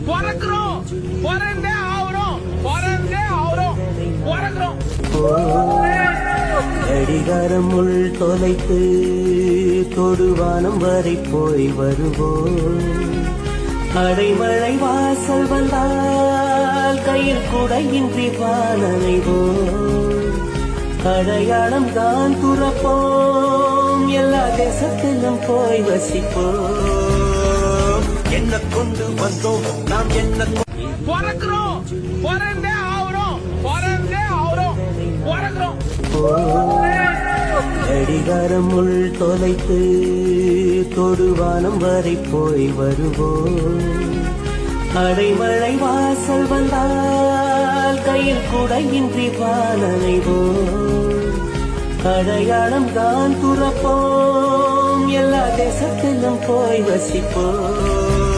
பிறக்கிறோம், பிறந்தே ஆகிறோம், பிறந்தே ஆகிறோம், பிறக்கிறோம். அடிகாரம் உள் தொலைத்து தொடுவானம் வரை போய் வருவோம். அடைமழை வாசல் வந்தால் கையில் குடையின்றி வானனைவோம். அடையாளம் தான் துறப்போம், எல்லா தேசத்திலும் போய் வசிப்போம். என்ன கொண்டு வந்தோம் நாம், என்ன பிறக்கிறோம், பிறந்தே ஆகிறோம், பிறந்தே ஆகிறோம், பிறக்கிறோம். அடிகாரம் உள் தொலைத்து தொடுவானம் வரை போய் வருவோம். அடைமழை வாசல் வந்தால் கையில் குடையின்றி வானனைவோம். அடையாளம் தான் துறப்போம், எல்லா தேசத்திலும் போய் வசிப்போம்.